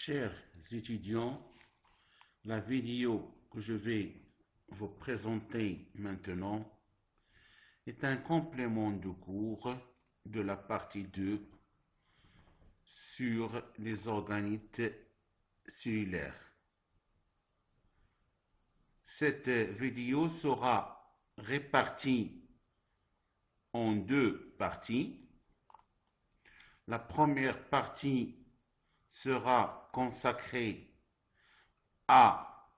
Chers étudiants, la vidéo que je vais vous présenter maintenant est un complément de cours de la partie 2 sur les organites cellulaires. Cette vidéo sera répartie en deux parties. La première partie sera consacrée à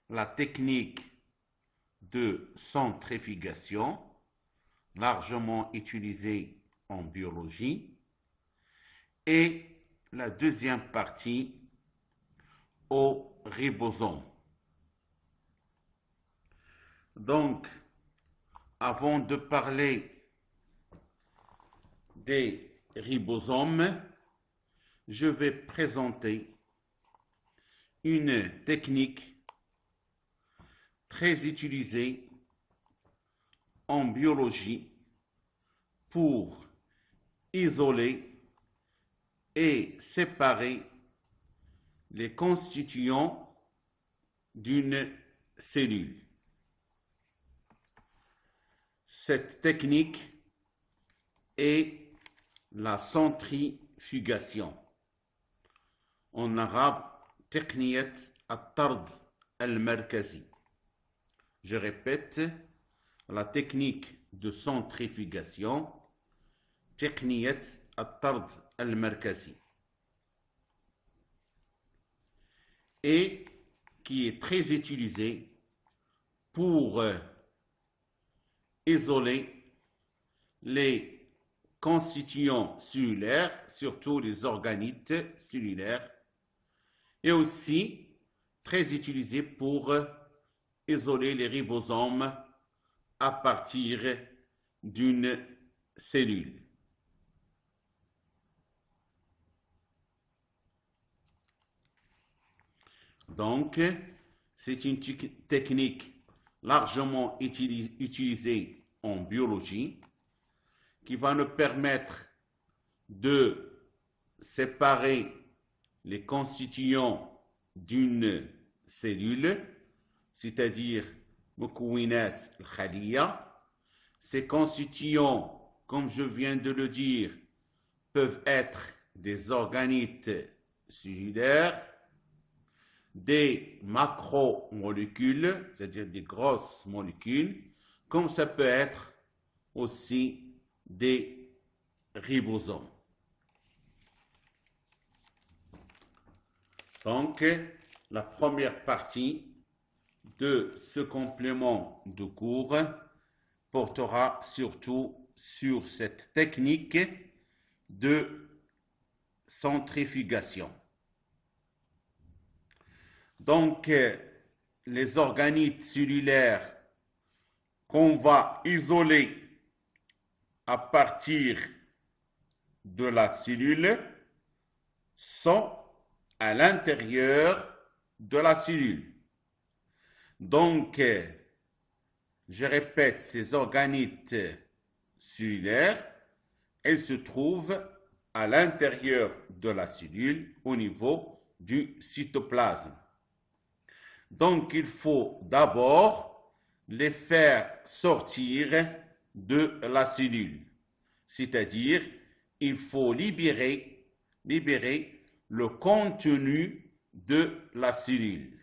la technique de centrifugation, largement utilisée en biologie, et la deuxième partie aux ribosomes. Donc, avant de parler des ribosomes, je vais présenter une technique très utilisée en biologie pour isoler et séparer les constituants d'une cellule. Cette technique est la centrifugation. En arabe, تقنية الطرد المركزي. Je répète, la technique de centrifugation, تقنية الطرد المركزي, et qui est très utilisée pour isoler les constituants cellulaires, surtout les organites cellulaires, et aussi très utilisé pour isoler les ribosomes à partir d'une cellule. Donc, c'est une technique largement utilisée en biologie qui va nous permettre de séparer les constituants d'une cellule, c'est-à-dire مكونات الخلية. Ces constituants, comme je viens de le dire, peuvent être des organites cellulaires, des macromolécules, c'est-à-dire des grosses molécules, comme ça peut être aussi des ribosomes. Donc, la première partie de ce complément de cours portera surtout sur cette technique de centrifugation. Donc, les organites cellulaires qu'on va isoler à partir de la cellule sont à l'intérieur de la cellule. Donc, je répète, ces organites cellulaires, elles se trouvent à l'intérieur de la cellule au niveau du cytoplasme. Donc, il faut d'abord les faire sortir de la cellule, c'est-à-dire il faut libérer le contenu de la cellule.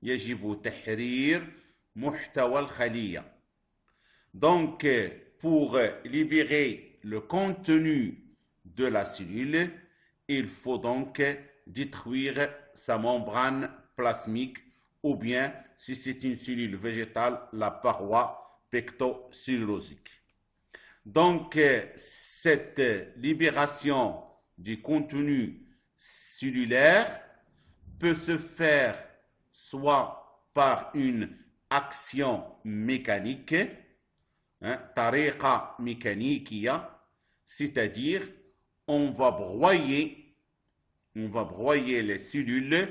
يجب تحرير محتوى الخلية. Donc, pour libérer le contenu de la cellule, il faut donc détruire sa membrane plasmique, ou bien, si c'est une cellule végétale, la paroi pectocellulosique. Donc, cette libération du contenu cellulaire peut se faire soit par une action mécanique, tariqa mécanique, c'est-à-dire on va broyer les cellules,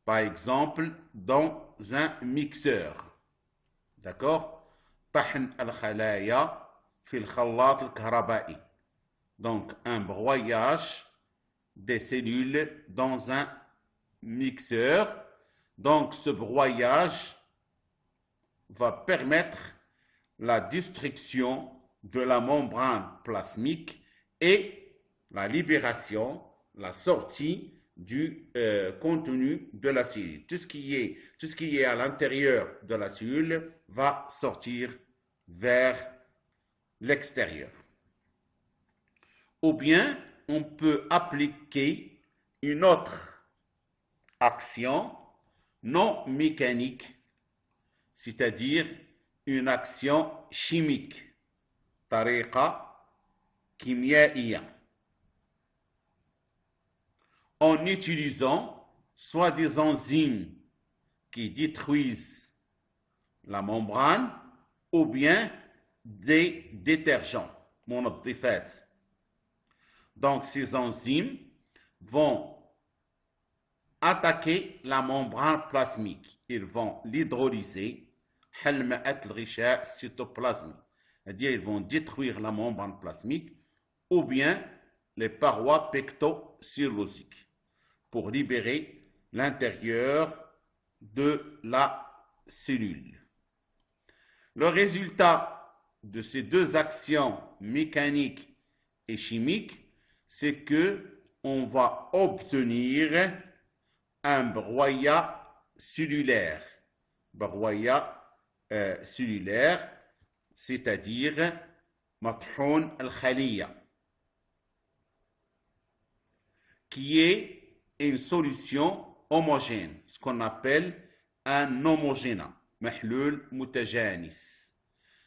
par exemple, dans un mixeur. D'accord? طحن الخلايا في الخلاط الكهربائي. Donc, un broyage des cellules dans un mixeur. Donc, ce broyage va permettre la destruction de la membrane plasmique et la libération, la sortie du contenu de la cellule. Tout ce qui est à l'intérieur de la cellule va sortir vers l'extérieur. Ou bien, on peut appliquer une autre action non mécanique, c'est-à-dire une action chimique, tariqa kimyaïya, en utilisant soit des enzymes qui détruisent la membrane ou bien des détergents, monotifat. Donc ces enzymes vont attaquer la membrane plasmique. Ils vont l'hydrolyser, c'est-à-dire ils vont détruire la membrane plasmique ou bien les parois pectocirrhosiques pour libérer l'intérieur de la cellule. Le résultat de ces deux actions mécaniques et chimiques, c'est que on va obtenir un broyat cellulaire. Cellulaire, c'est-à-dire mathoun al-khaliya, qui est une solution homogène, ce qu'on appelle un homogène, mahlul mutajanis.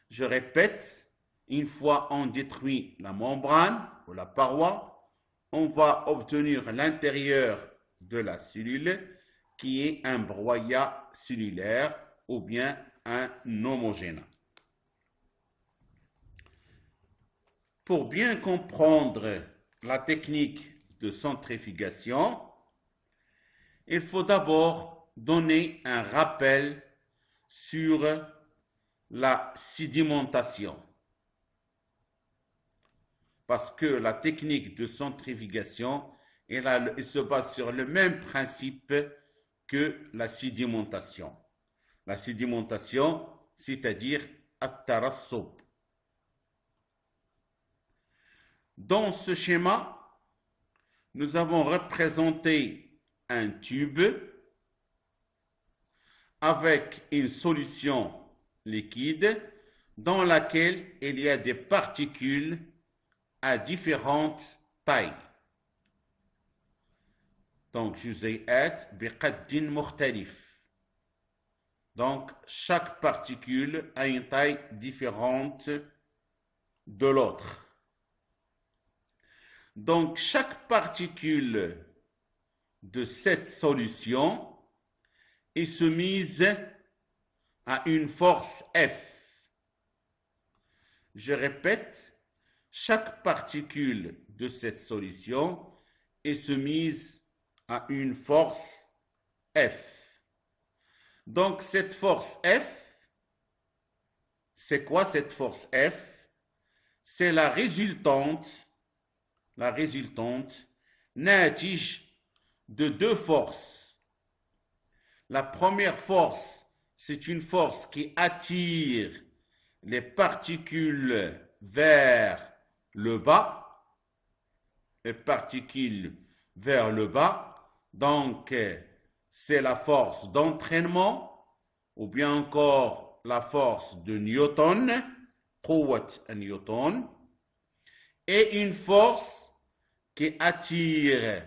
Je répète, une fois on détruit la membrane ou la paroi, on va obtenir l'intérieur de la cellule qui est un broyat cellulaire ou bien un homogène. Pour bien comprendre la technique de centrifugation, il faut d'abord donner un rappel sur la sédimentation. Parce que la technique de centrifugation, elle se base sur le même principe que la sédimentation. La sédimentation, c'est-à-dire at-tarassub. Dans ce schéma, nous avons représenté un tube avec une solution liquide dans laquelle il y a des particules à différentes tailles. Donc, juzayat biqaddin mukhtalif. Donc, chaque particule a une taille différente de l'autre. Donc, chaque particule de cette solution est soumise à une force F. Je répète, chaque particule de cette solution est soumise à une force F. Donc, cette force F, c'est quoi cette force F? C'est la résultante natij de deux forces. La première force, c'est une force qui attire les particules vers le bas, donc c'est la force d'entraînement ou bien encore la force de Newton, quwwat Newton, et une force qui attire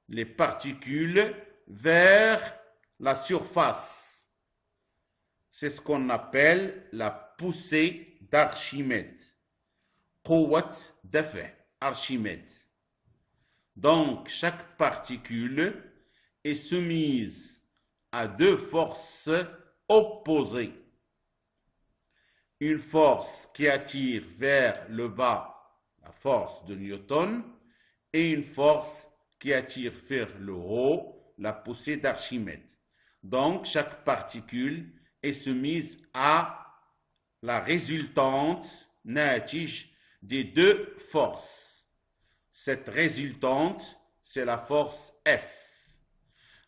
les particules vers la surface. C'est ce qu'on appelle la poussée d'Archimède. Quwwat dafa, Archimède. Donc, chaque particule est soumise à deux forces opposées. Une force qui attire vers le bas, la force de Newton, et une force qui attire vers le haut, la poussée d'Archimède. Donc, chaque particule est soumise à la résultante natij des deux forces. Cette résultante, c'est la force F.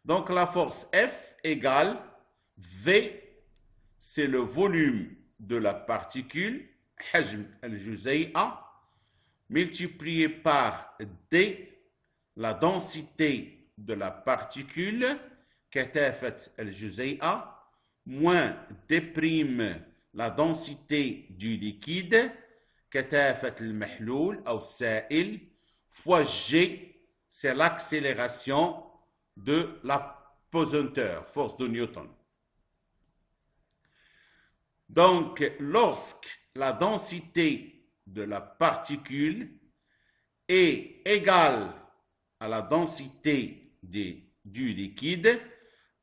Donc la force F égale V, c'est le volume de la particule, حجم الجزيئة, multiplié par D, la densité de la particule, كثافة الجزيئة, moins D', la densité du liquide, كثافة المحلول أو السائل, fois G, c'est l'accélération de la pesanteur, force de Newton. Donc, lorsque la densité de la particule est égale à la densité du liquide,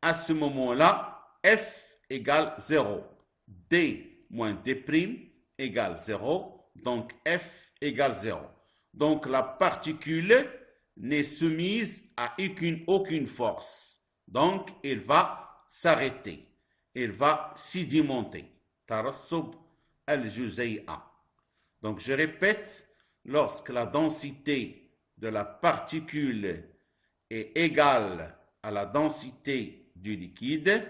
à ce moment-là, F égale 0. D moins D' égale 0, donc F égale 0. Donc, la particule n'est soumise à aucune force. Donc, elle va s'arrêter. Elle va sédimenter. ترسب الجزيئة. Donc, je répète, lorsque la densité de la particule est égale à la densité du liquide,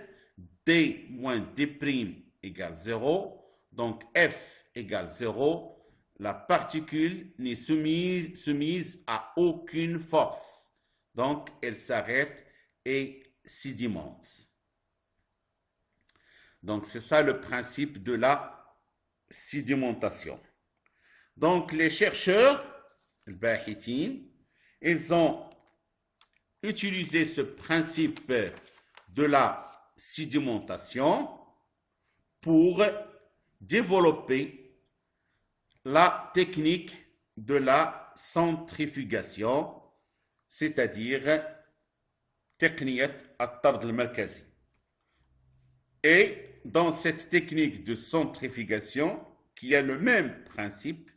D moins D' égale 0, donc F égale 0, la particule n'est soumise à aucune force. Donc, elle s'arrête et sédimente. Donc, c'est ça le principe de la sédimentation. Donc, les chercheurs, ils ont utilisé ce principe de la sédimentation pour développer la technique de la centrifugation, c'est-à-dire technique at-tard al-markazi. Et dans cette technique de centrifugation, qui a le même principe,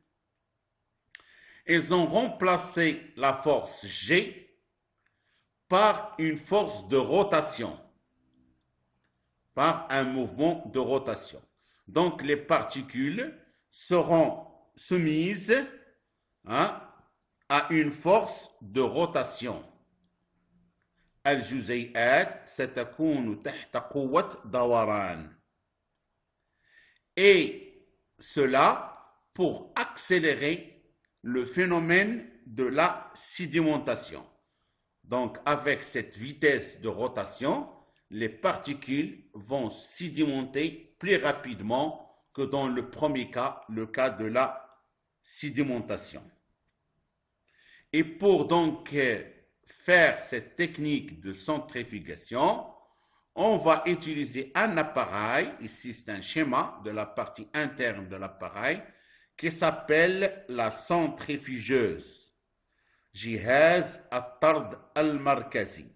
ils ont remplacé la force G par une force de rotation, par un mouvement de rotation. Donc, les particules seront soumises à une force de rotation. الجزيئات ستكون تحت قوة دوران. Et cela pour accélérer le phénomène de la sédimentation. Donc, avec cette vitesse de rotation, les particules vont sédimenter plus rapidement que dans le premier cas, le cas de la sédimentation. Et pour donc faire cette technique de centrifugation, on va utiliser un appareil, ici c'est un schéma de la partie interne de l'appareil, qui s'appelle la centrifugeuse, جهاز الطرد المركزي.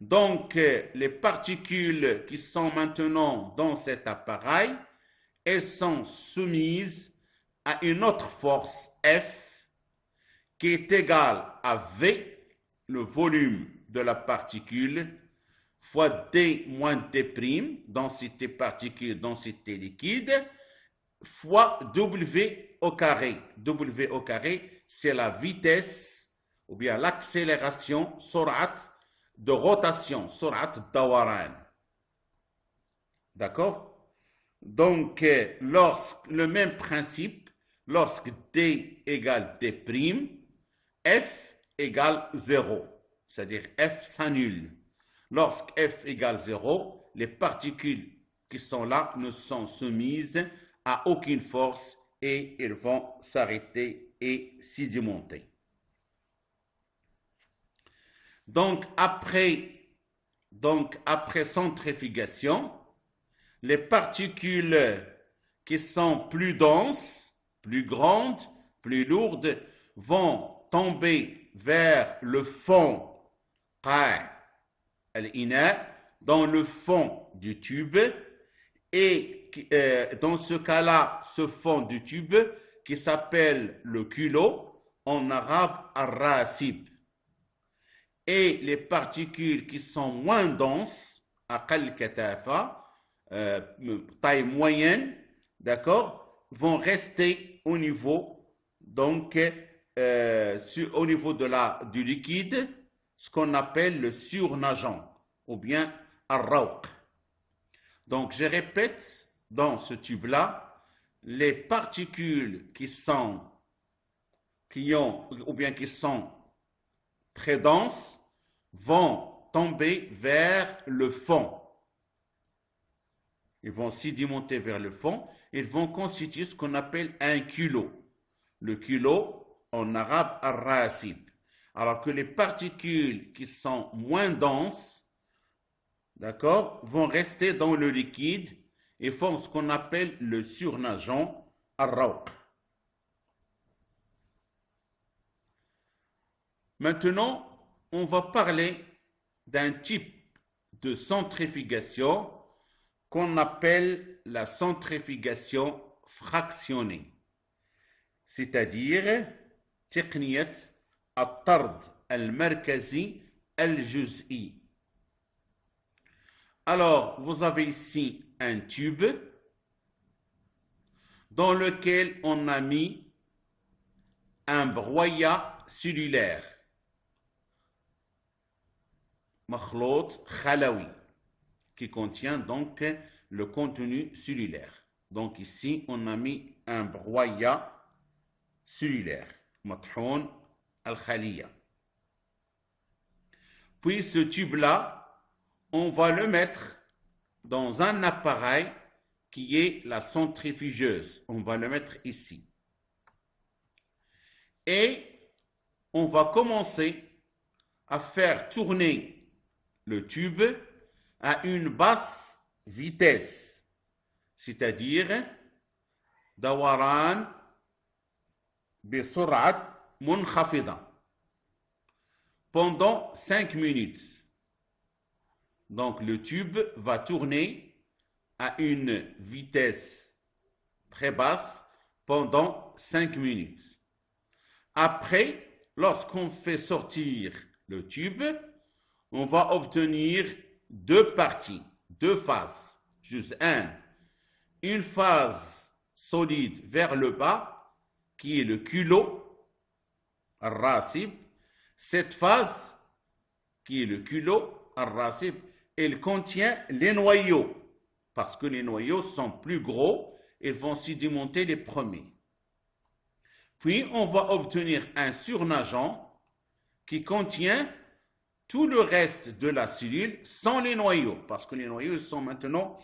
Donc, les particules qui sont maintenant dans cet appareil, elles sont soumises à une autre force F qui est égale à V, le volume de la particule, fois D moins D', densité particule, densité liquide, fois W au carré. W au carré, c'est la vitesse ou bien l'accélération, surat de rotation, surat dawaran. D'accord? Donc, le même principe, lorsque D égale D', F égale 0, c'est-à-dire F s'annule. Lorsque F égale 0, les particules qui sont là ne sont soumises à aucune force et elles vont s'arrêter et sédimenter. Donc, après centrifugation, les particules qui sont plus denses, plus grandes, plus lourdes, vont tomber vers le fond, dans le fond du tube, et dans ce cas-là, ce fond du tube, qui s'appelle le culot, en arabe ar-rasib. Et les particules qui sont moins denses, aqal katafa, taille moyenne, d'accord, vont rester au niveau donc au niveau du liquide, ce qu'on appelle le surnageant, ou bien ar-rawq. Donc, je répète, dans ce tube-là, les particules qui sont très denses vont tomber vers le fond. Ils vont sédimenter vers le fond. Ils vont constituer ce qu'on appelle un culot. Le culot, en arabe, ar-rasib. Alors que les particules qui sont moins denses, d'accord, vont rester dans le liquide et font ce qu'on appelle le surnageant, ar-rawq. Maintenant, on va parler d'un type de centrifugation qu'on appelle la centrifugation fractionnée, c'est-à-dire technique at-tard al-markazi al-juz'i. Alors, vous avez ici un tube dans lequel on a mis un broyat cellulaire, makhlout khalawi, qui contient donc le contenu cellulaire. Donc ici, on a mis un broyat cellulaire, mathoun al-khaliya. Puis ce tube-là, on va le mettre dans un appareil qui est la centrifugeuse. On va le mettre ici. Et on va commencer à faire tourner le tube à une basse vitesse, c'est-à-dire dawaran bi sur'at munkhafida, pendant 5 minutes. Donc le tube va tourner à une vitesse très basse pendant 5 minutes. Après, lorsqu'on fait sortir le tube, on va obtenir deux parties, deux phases. Juste une phase solide vers le bas, qui est le culot, ar-rasib. Cette phase, qui est le culot, ar-rasib, elle contient les noyaux, parce que les noyaux sont plus gros, ils vont sédimenter les premiers. Puis, on va obtenir un surnageant qui contient tout le reste de la cellule sans les noyaux, parce que les noyaux sont maintenant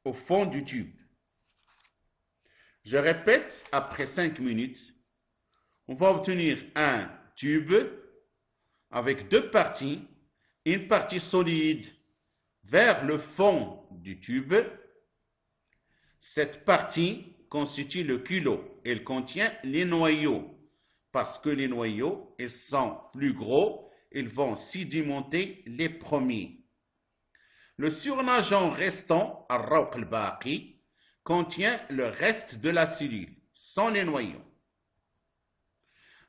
au fond du tube. Je répète, après 5 minutes, on va obtenir un tube avec deux parties, une partie solide vers le fond du tube. Cette partie constitue le culot. Elle contient les noyaux, parce que les noyaux, ils sont plus gros, ils vont sédimenter les premiers. Le surnageant restant, ar-rawq al-baqi, contient le reste de la cellule, sans les noyaux.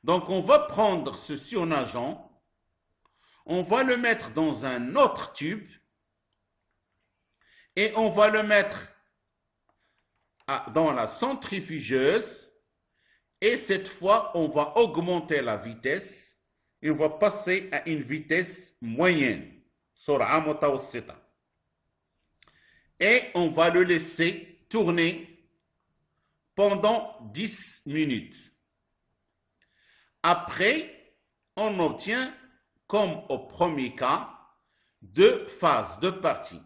Donc on va prendre ce surnageant, on va le mettre dans un autre tube et on va le mettre dans la centrifugeuse, et cette fois on va augmenter la vitesse et on va passer à une vitesse moyenne, sur'a mutawassita, et on va le laisser tourner pendant 10 minutes. Après, on obtient, comme au premier cas, deux phases, deux parties.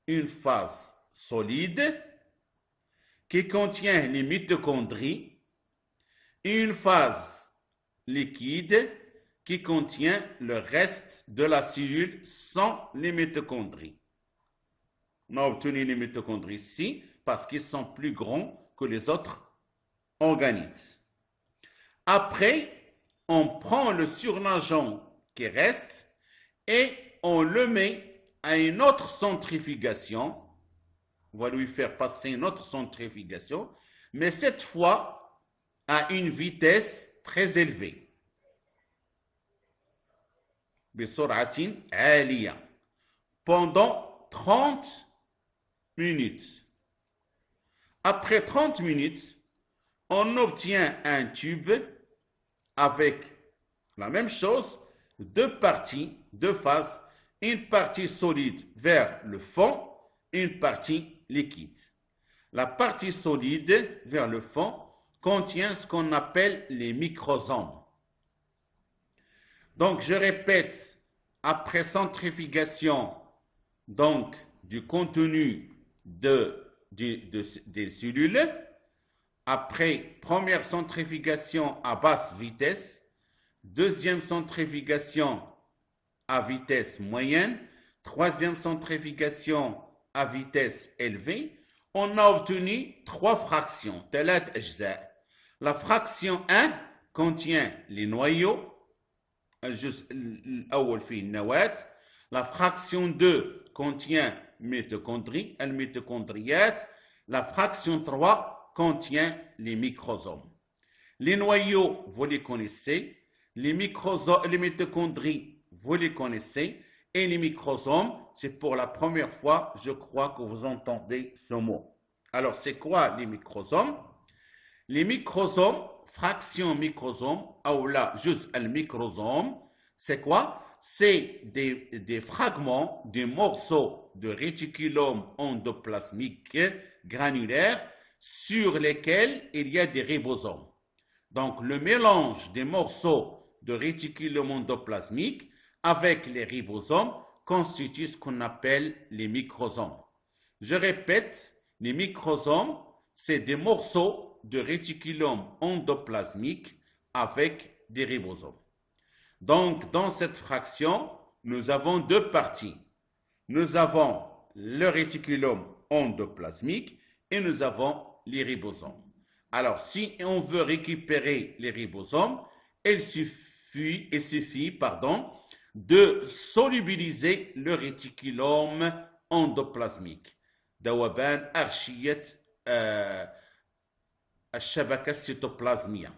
Une phase solide qui contient les mitochondries et une phase liquide qui contient le reste de la cellule sans les mitochondries. On a obtenu les mitochondries ici parce qu'ils sont plus grands que les autres organites. Après, on prend le surnageant qui reste et on le met à une autre centrifugation. On va lui faire passer une autre centrifugation, mais cette fois à une vitesse très élevée. Bisur'atin 'aliya, pendant 30 minutes. Après 30 minutes, on obtient un tube avec la même chose, deux parties, deux phases, une partie solide vers le fond, une partie liquide. La partie solide vers le fond contient ce qu'on appelle les microsomes. Donc, je répète, après centrifugation donc, du contenu des cellules, après première centrifugation à basse vitesse, deuxième centrifugation à vitesse moyenne, troisième centrifugation à vitesse élevée, on a obtenu trois fractions. La fraction 1 contient les noyaux, la fraction 2 contient mitochondries, la fraction 3 contient les microsomes. Les noyaux, vous les connaissez, les mitochondries, vous les connaissez, et les microsomes, c'est pour la première fois, je crois, que vous entendez ce mot. Alors, c'est quoi les microsomes? Les microsomes, fraction microsome, ou là, juste le microsome, c'est quoi? C'est des fragments, des morceaux de réticulum endoplasmique granulaire sur lesquels il y a des ribosomes. Donc, le mélange des morceaux de réticulum endoplasmique avec les ribosomes constitue ce qu'on appelle les microsomes. Je répète, les microsomes, c'est des morceaux de réticulum endoplasmique avec des ribosomes. Donc, dans cette fraction, nous avons deux parties. Nous avons le réticulum endoplasmique et nous avons les ribosomes. Alors, si on veut récupérer les ribosomes, il suffit de solubiliser le réticulum endoplasmique. ذوبان أغشية الشبكة السيتوبلازمية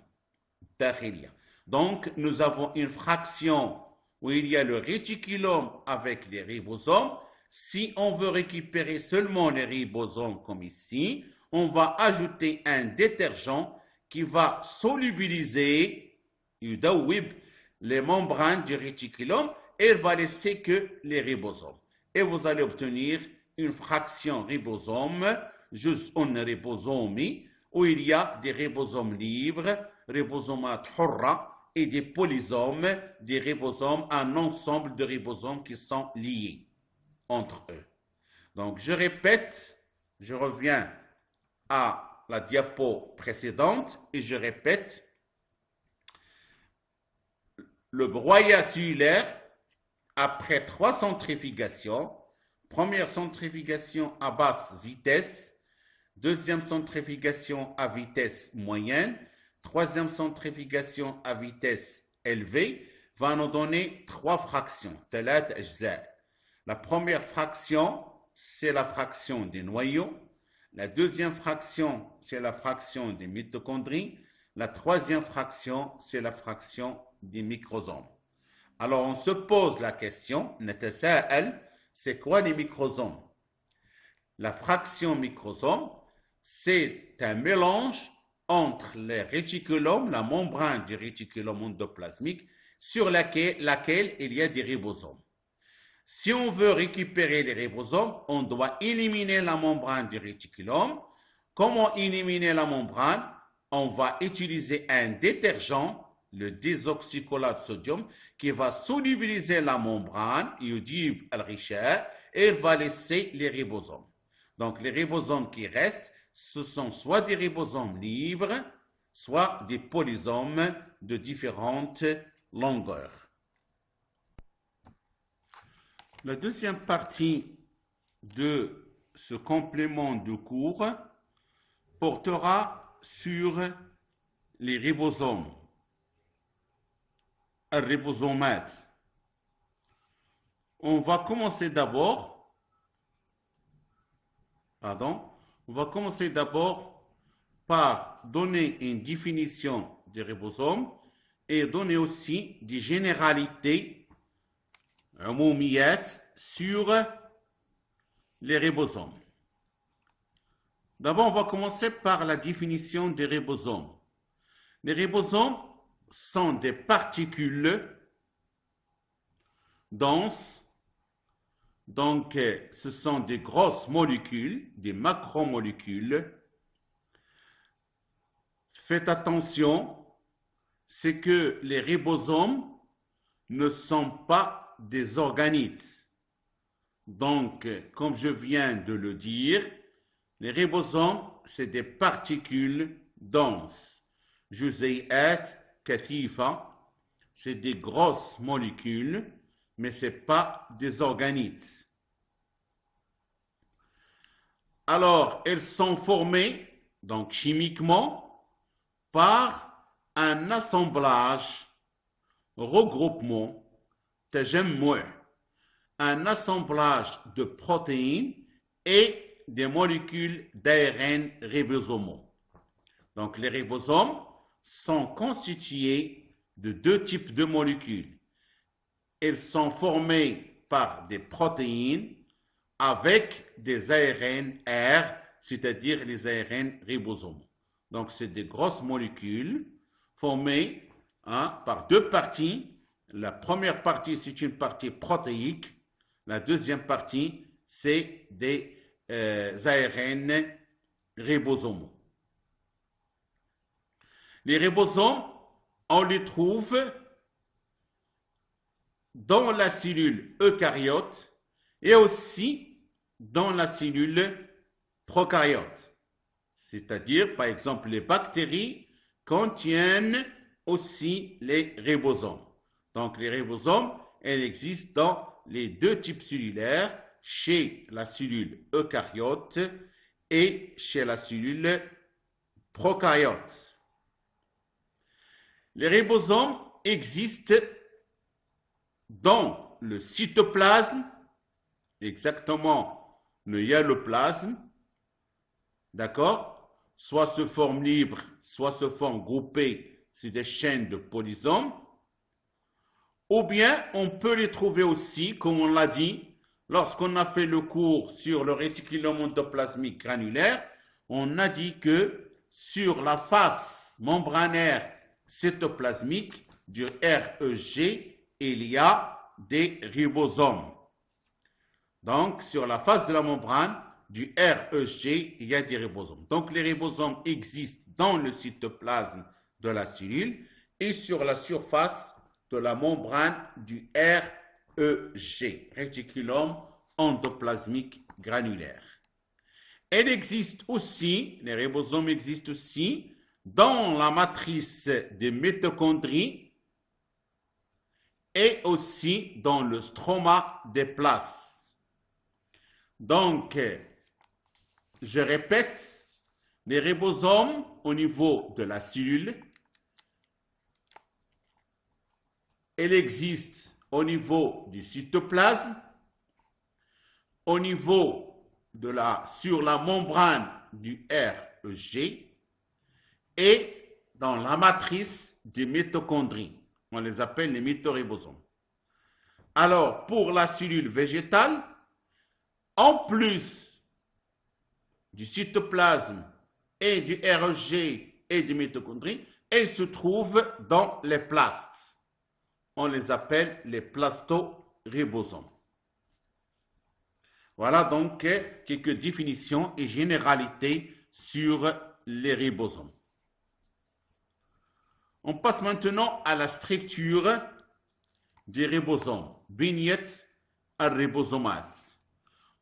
الداخلية. Donc, nous avons une fraction où il y a le réticulum avec les ribosomes. Si on veut récupérer seulement les ribosomes comme ici, on va ajouter un détergent qui va solubiliser les membranes du réticulum et il va laisser que les ribosomes. Et vous allez obtenir une fraction ribosome, juste un ribosomie, où il y a des ribosomes libres, ribosomat hurra, et des polysomes, des ribosomes, un ensemble de ribosomes qui sont liés entre eux. Donc, je répète, je reviens à la diapo précédente et je répète, le broyat cellulaire, après trois centrifugations, première centrifugation à basse vitesse, deuxième centrifugation à vitesse moyenne, troisième centrifugation à vitesse élevée, va nous donner trois fractions. La première fraction, c'est la fraction des noyaux. La deuxième fraction, c'est la fraction des mitochondries. La troisième fraction, c'est la fraction des microsomes. Alors, on se pose la question, c'est quoi les microsomes? La fraction microsome, c'est un mélange entre les réticulums, la membrane du réticulum endoplasmique, sur laquelle il y a des ribosomes. Si on veut récupérer les ribosomes, on doit éliminer la membrane du réticulum. Comment éliminer la membrane? On va utiliser un détergent, le désoxycholate de sodium, qui va solubiliser la membrane, iodide al-Richard, et il va laisser les ribosomes. Donc, les ribosomes qui restent, ce sont soit des ribosomes libres, soit des polysomes de différentes longueurs. La deuxième partie de ce complément de cours portera sur les ribosomes. Ribosomates. On va commencer d'abord par donner une définition des ribosomes et donner aussi des généralités sur les ribosomes. D'abord, on va commencer par la définition des ribosomes. Les ribosomes, sont des particules denses. Donc, ce sont des grosses molécules, des macromolécules. Faites attention, c'est que les ribosomes ne sont pas des organites. Donc, comme je viens de le dire, les ribosomes, c'est des particules denses. جزيئات كثيفة, c'est des grosses molécules, mais ce n'est pas des organites. Alors, elles sont formées, donc chimiquement, par un assemblage, regroupement, تجمع, un assemblage de protéines et des molécules d'ARN ribosomaux. Donc, les ribosomes sont constitués de deux types de molécules. Elles sont formées par des protéines avec des ARN-R, c'est-à-dire les ARN ribosomaux. Donc, c'est des grosses molécules formées par deux parties. La première partie, c'est une partie protéique. La deuxième partie, c'est des ARN ribosomaux. Les ribosomes, on les trouve dans la cellule eucaryote et aussi dans la cellule procaryote. C'est-à-dire, par exemple, les bactéries contiennent aussi les ribosomes. Donc, les ribosomes, elles existent dans les deux types cellulaires, chez la cellule eucaryote et chez la cellule procaryote. Les ribosomes existent dans le cytoplasme, exactement le hyaloplasme, d'accord? Soit sous forme libre, soit sous forme groupée, c'est des chaînes de polysomes. Ou bien, on peut les trouver aussi, comme on l'a dit, lorsqu'on a fait le cours sur le réticulum endoplasmique granulaire, on a dit que sur la face membranaire cytoplasmique du REG, il y a des ribosomes. Donc, sur la face de la membrane du REG, il y a des ribosomes. Donc, les ribosomes existent dans le cytoplasme de la cellule et sur la surface de la membrane du REG, réticulum endoplasmique granulaire. Elle existe aussi, les ribosomes existent aussi dans la matrice des mitochondries et aussi dans le stroma des plasmes. Donc, je répète, les ribosomes au niveau de la cellule, elle existe au niveau du cytoplasme, au niveau de sur la membrane du REG et dans la matrice des mitochondries. On les appelle les mitoribosomes. Alors, pour la cellule végétale, en plus du cytoplasme et du REG et des mitochondries, elle se trouve dans les plastes. On les appelle les plastoribosomes. Voilà donc quelques définitions et généralités sur les ribosomes. On passe maintenant à la structure des ribosomes. Binyat al-ribosomat.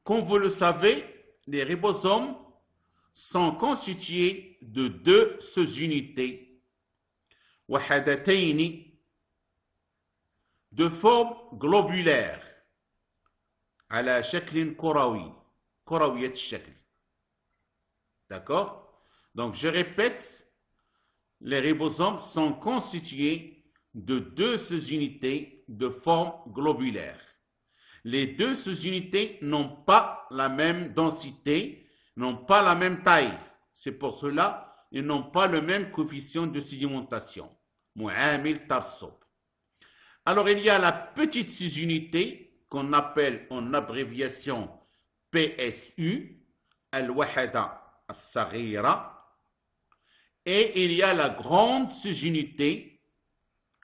Comme vous le savez, les ribosomes sont constitués de deux sous-unités, wahadataini, de forme globulaire, على شكل كروي, كروية الشكل. D'accord? Donc, je répète, les ribosomes sont constitués de deux sous-unités de forme globulaire. Les deux sous-unités n'ont pas la même densité, n'ont pas la même taille. C'est pour cela qu'ils n'ont pas le même coefficient de sédimentation. Mu'amil tarsub. Alors, il y a la petite sous-unité qu'on appelle en abréviation PSU, al-wahada as-saghira, et il y a la grande sous-unité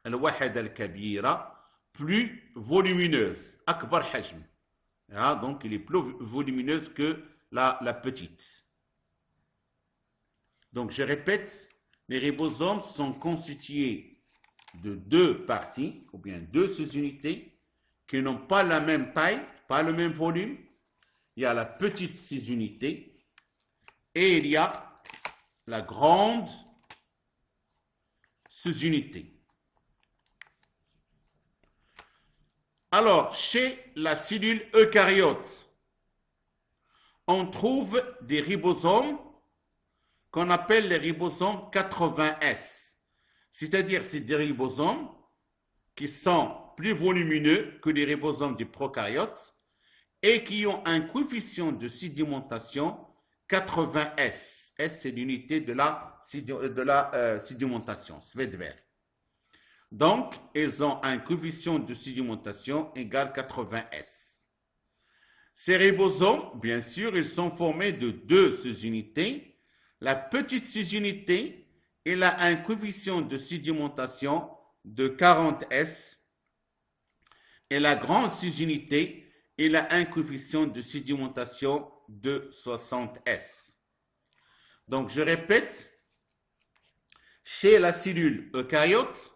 الوحدة الكبيرة plus volumineuse أكبر حجم. Donc il est plus volumineuse que la petite. Donc je répète, les ribosomes sont constitués de deux parties ou bien deux sous-unités qui n'ont pas la même taille, pas le même volume. Il y a la petite sous-unité et il y a la grande sous-unité. Alors, chez la cellule eucaryote, on trouve des ribosomes qu'on appelle les ribosomes 80S. C'est-à-dire, c'est des ribosomes qui sont plus volumineux que les ribosomes du prokaryote et qui ont un coefficient de sédimentation 80S. S, c'est l'unité de la sédimentation, Svedberg. Donc, ils ont un coefficient de sédimentation égal 80S. Ces ribosomes, bien sûr, ils sont formés de deux sous-unités. La petite sous-unité, elle a un coefficient de sédimentation de 40S. Et la grande sous-unité, elle a un coefficient de sédimentation de 60S. Donc, je répète, chez la cellule eucaryote,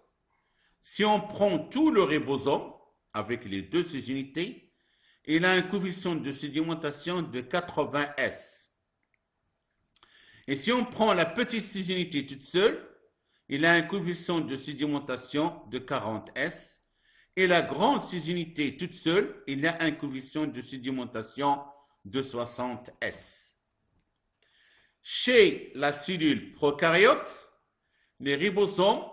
si on prend tout le ribosome avec les deux sous-unités, il a un coefficient de sédimentation de 80S. Et si on prend la petite sous-unité toute seule, il a un coefficient de sédimentation de 40S. Et la grande sous-unité toute seule, il a un coefficient de sédimentation de 60S. Chez la cellule prokaryote, les ribosomes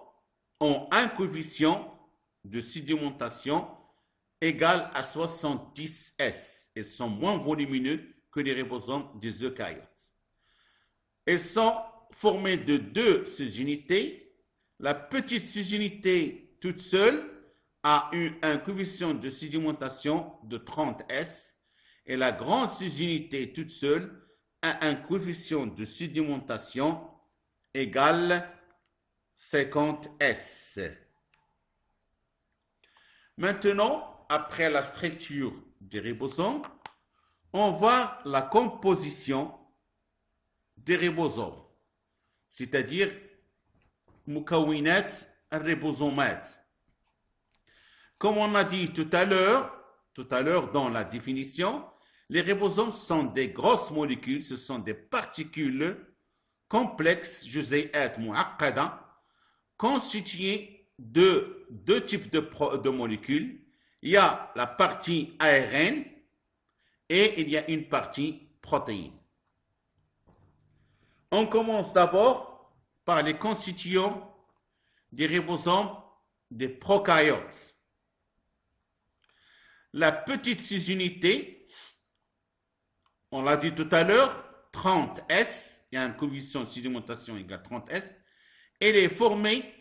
ont un coefficient de sédimentation égal à 70S et sont moins volumineux que les ribosomes des eucaryotes. Ils sont formés de deux sous-unités. La petite sous-unité toute seule a eu un coefficient de sédimentation de 30S et la grande sous-unité toute seule a un coefficient de sédimentation égal 50S. Maintenant, après la structure des ribosomes, on voit la composition des ribosomes, c'est-à-dire mukawinat ribosomat. Comme on a dit tout à l'heure dans la définition, les ribosomes sont des grosses molécules, ce sont des particules complexes, juz'iyat mu'aqqada, constituées de deux types de molécules. Il y a la partie ARN et il y a une partie protéine. On commence d'abord par les constituants des ribosomes des prokaryotes. La petite sous-unité, on l'a dit tout à l'heure, 30S, il y a un coefficient de sédimentation égale 30S, elle est formée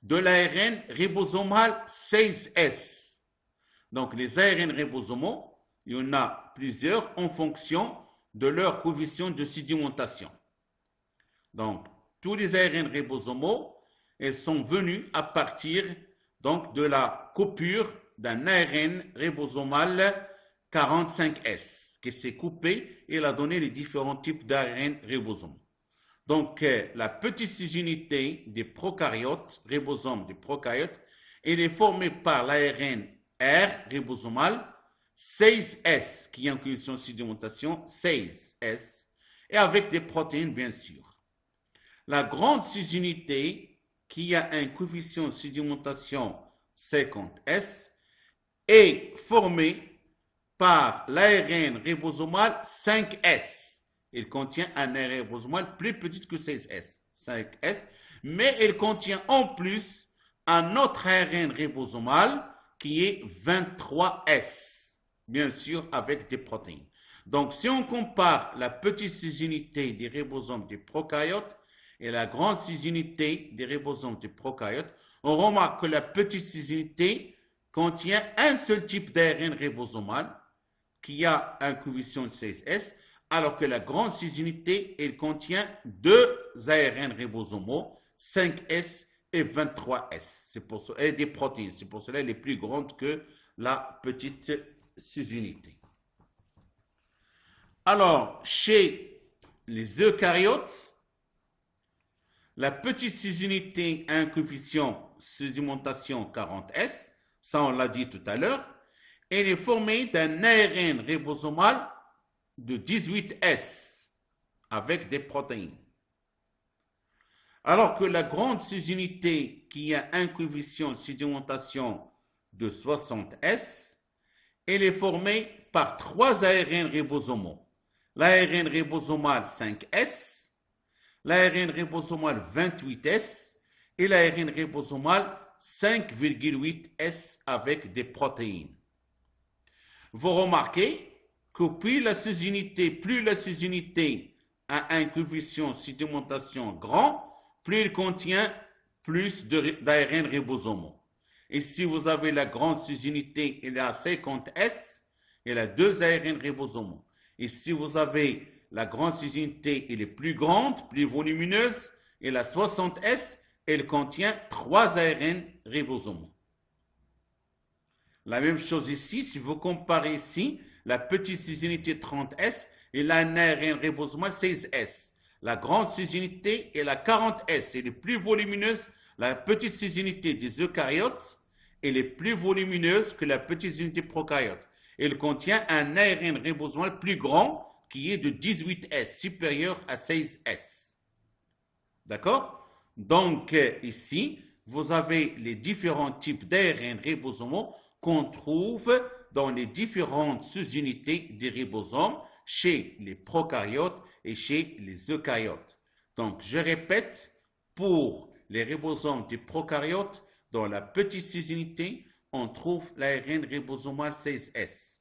de l'ARN ribosomal 16S. Donc les ARN ribosomaux, il y en a plusieurs en fonction de leur coefficient de sédimentation. Donc tous les ARN ribosomaux, ils sont venus à partir donc de la coupure d'un ARN ribosomal 45S qui s'est coupé et il a donné les différents types d'ARN ribosomaux. Donc, la petite sous-unité des prokaryotes, ribosomes des prokaryotes, elle est formée par l'ARN R ribosomal 16S, qui a une coefficient de sédimentation 16S, et avec des protéines, bien sûr. La grande sous-unité, qui a un coefficient de sédimentation 50S, est formée par l'ARN ribosomal 5S. Il contient un ARN ribosomal plus petit que 16S, 5S, mais il contient en plus un autre ARN ribosomal qui est 23S, bien sûr avec des protéines. Donc, si on compare la petite sous-unité des ribosomes des prokaryotes et la grande sous-unité des ribosomes des prokaryotes, on remarque que la petite sous-unité contient un seul type d'ARN ribosomal qui a un coefficient de 16S, alors que la grande sous-unité, elle contient deux ARN ribosomaux, 5S et 23S. C'est pour cela, et des protéines. C'est pour cela qu'elle est plus grande que la petite sous-unité. Alors, chez les eucaryotes, la petite sous-unité a un coefficient sédimentation 40S, ça on l'a dit tout à l'heure, elle est formée d'un ARN ribosomal de 18S avec des protéines. Alors que la grande sous-unité qui a un coefficient de sédimentation de 60S, elle est formée par 3 ARN ribosomaux. L'ARN ribosomal 5S, l'ARN ribosomal 28S et l'ARN ribosomal 5,8S avec des protéines. Vous remarquez que plus la sous-unité a un coefficient de sédimentation grand, plus il contient plus d'ARN ribosomaux. Et si vous avez la grande sous-unité, elle est à 50S, elle a 2 ARN ribosomaux. Et si vous avez la grande sous-unité, elle est plus grande, plus volumineuse, elle a 60S, elle contient 3 ARN ribosomaux. La même chose ici, si vous comparez ici, la petite sous-unité 30S, elle a un ARN ribosomal 16S. La grande sous-unité est la 40S, elle est plus volumineuse. La petite sous-unité des eucaryotes, elle est plus volumineuse que la petite sous-unité prokaryote. Elle contient un ARN ribosomal plus grand qui est de 18S, supérieur à 16S. D'accord? Donc ici, vous avez les différents types d'ARN ribosomaux qu'on trouve dans les différentes sous-unités des ribosomes chez les prokaryotes et chez les eucaryotes. Donc, je répète, pour les ribosomes des prokaryotes, dans la petite sous-unité, on trouve l'ARN ribosomal 16S.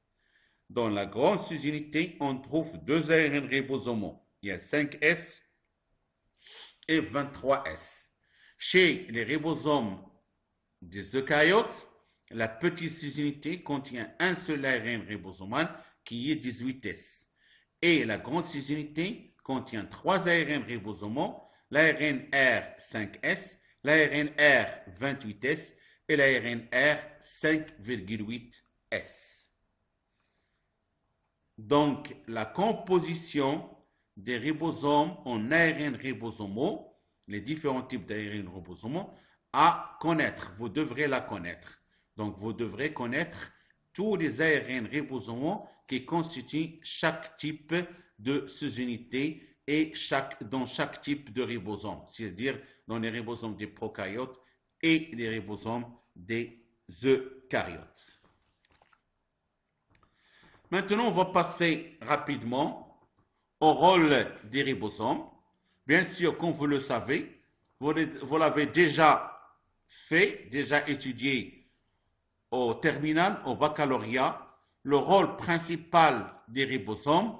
Dans la grande sous-unité, on trouve 2 ARN ribosomaux. Il y a 5S et 23S. Chez les ribosomes des eucaryotes, la petite sous-unité contient un seul ARN ribosomal qui est 18S. Et la grande sous-unité contient 3 ARN ribosomaux, l'ARN-R 5S, l'ARN-R 28S et l'ARN-R 5,8S. Donc, la composition des ribosomes en ARN ribosomaux, les différents types d'ARN ribosomaux, à connaître. Vous devrez la connaître. Donc, vous devrez connaître tous les ARN ribosomaux qui constituent chaque type de sous-unité et dans chaque type de ribosome, c'est-à-dire dans les ribosomes des prokaryotes et les ribosomes des eucaryotes. Maintenant, on va passer rapidement au rôle des ribosomes. Bien sûr, comme vous le savez, vous l'avez déjà fait, déjà étudié au terminal, au baccalauréat. Le rôle principal des ribosomes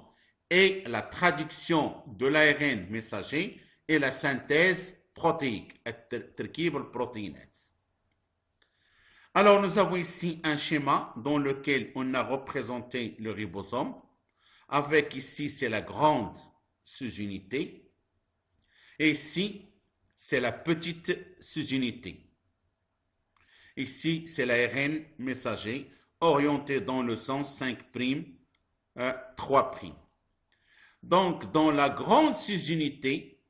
est la traduction de l'ARN messager et la synthèse protéique, التركيب البروتينات. Alors, nous avons ici un schéma dans lequel on a représenté le ribosome. Avec ici, c'est la grande sous-unité. Et ici, c'est la petite sous-unité. Ici, c'est l'ARN messager orienté dans le sens 5', 3'. Donc, dans la grande sous-unité,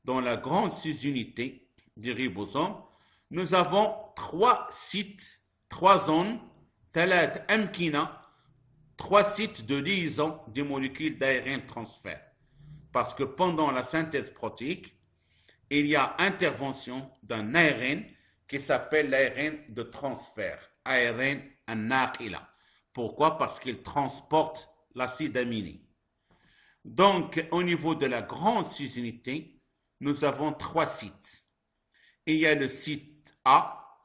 dans la grande sous-unité du ribosome, nous avons 3 sites, 3 zones, 3 sites de liaison des molécules d'ARN transfert. Parce que pendant la synthèse protéique, il y a intervention d'un ARN qui s'appelle l'ARN de transfert, ARN an-naqila. Pourquoi? Parce qu'il transporte l'acide aminé. Donc, au niveau de la grande sous-unité, nous avons 3 sites. Il y a le site A,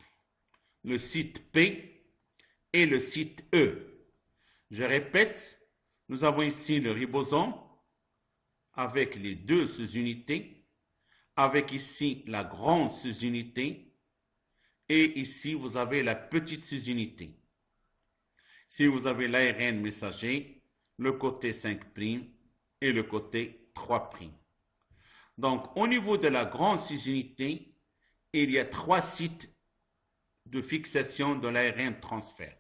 le site P et le site E. Je répète, nous avons ici le ribosome avec les 2 sous-unités, avec ici la grande sous-unité et ici vous avez la petite sous-unité. Si vous avez l'ARN messager, le côté 5' et le côté 3'. Donc, au niveau de la grande cis-unité, il y a 3 sites de fixation de l'ARN de transfert.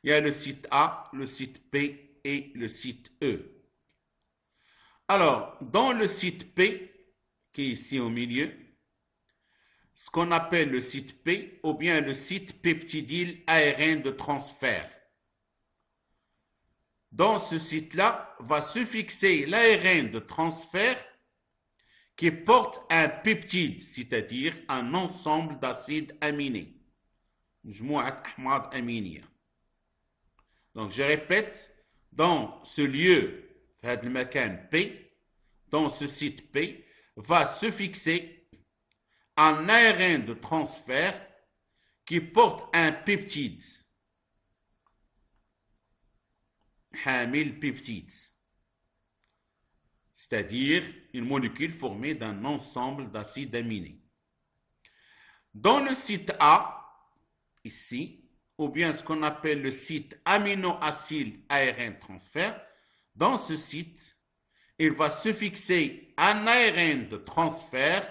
Il y a le site A, le site P et le site E. Alors, dans le site P, qui est ici au milieu, ce qu'on appelle le site P, ou bien le site peptidyle ARN de transfert. Dans ce site-là, va se fixer l'ARN de transfert qui porte un peptide, c'est-à-dire un ensemble d'acides aminés. مجموعة أحماض أمينية. Donc, je répète, dans ce lieu, هذا المكان P, dans ce site P, va se fixer un ARN de transfert qui porte un peptide. حامل peptide. C'est-à-dire une molécule formée d'un ensemble d'acides aminés. Dans le site A, ici, ou bien ce qu'on appelle le site aminoacyle ARN transfert, dans ce site, il va se fixer un ARN de transfert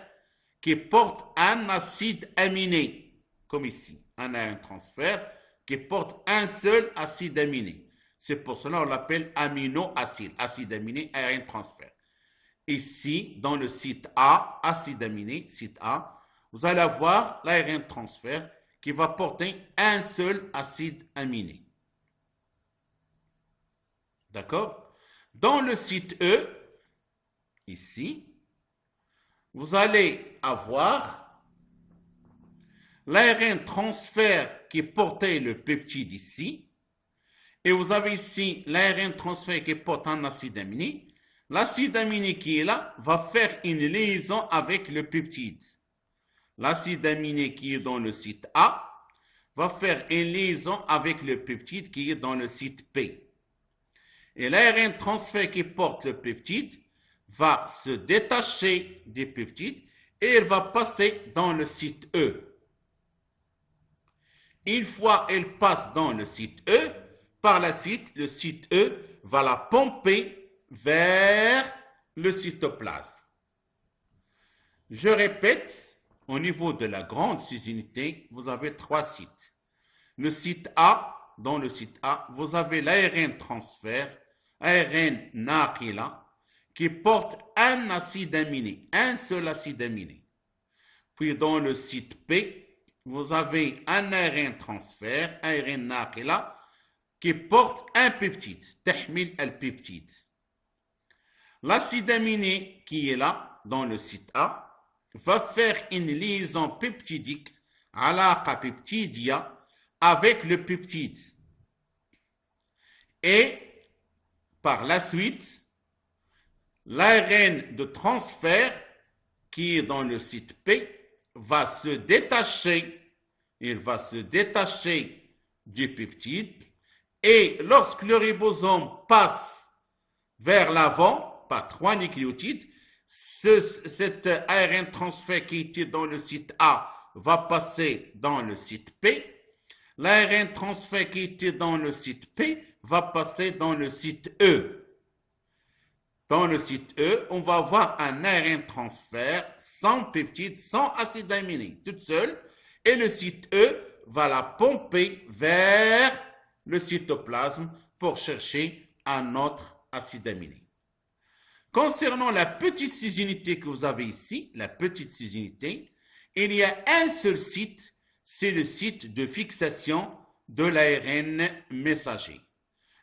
qui porte un acide aminé, comme ici, un ARN transfert qui porte un seul acide aminé. C'est pour cela qu'on l'appelle aminoacyle, acide aminé, ARN transfert. Ici, dans le site A, acide aminé, site A, vous allez avoir l'ARN transfert qui va porter un seul acide aminé. D'accord? Dans le site E, ici, vous allez avoir l'ARN transfert qui portait le peptide ici, et vous avez ici l'ARN transfert qui porte un acide aminé. L'acide aminé qui est là va faire une liaison avec le peptide. L'acide aminé qui est dans le site A va faire une liaison avec le peptide qui est dans le site P. Et l'ARN transfert qui porte le peptide va se détacher du peptide et il va passer dans le site E. Une fois elle passe dans le site E, par la suite, le site E va la pomper vers le cytoplasme. Je répète, au niveau de la grande cis-unité, vous avez 3 sites. Le site A, dans le site A, vous avez l'ARN transfert, ARN naqila, qui porte un acide aminé, un seul acide aminé. Puis dans le site P, vous avez un ARN transfert, ARN naqila, qui porte un peptide, tahmil al-peptide. L'acide aminé qui est là, dans le site A, va faire une liaison peptidique, alaqa peptidia, avec le peptide. Et par la suite, l'ARN de transfert qui est dans le site P va se détacher, il va se détacher du peptide. Et lorsque le ribosome passe vers l'avant, par 3 nucléotides, cet ARN transfert qui était dans le site A va passer dans le site P. L'ARN transfert qui était dans le site P va passer dans le site E. Dans le site E, on va avoir un ARN transfert sans peptide, sans acide aminé, toute seule. Et le site E va la pomper vers le cytoplasme pour chercher un autre acide aminé. Concernant la petite cis-unité que vous avez ici, la petite cis-unité, il y a un seul site, c'est le site de fixation de l'ARN messager.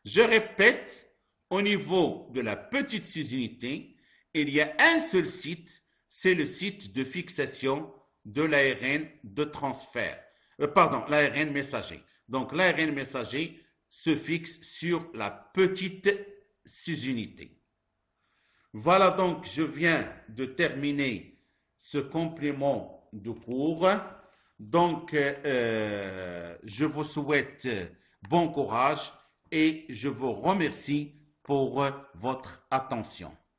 Je répète, au niveau de la petite cis-unité, il y a un seul site, c'est le site de fixation de l'ARN de transfert. L'ARN messager. Donc l'ARN messager se fixe sur la petite cis-unité. Voilà donc, je viens de terminer ce complément de cours. Donc, je vous souhaite bon courage et je vous remercie pour votre attention.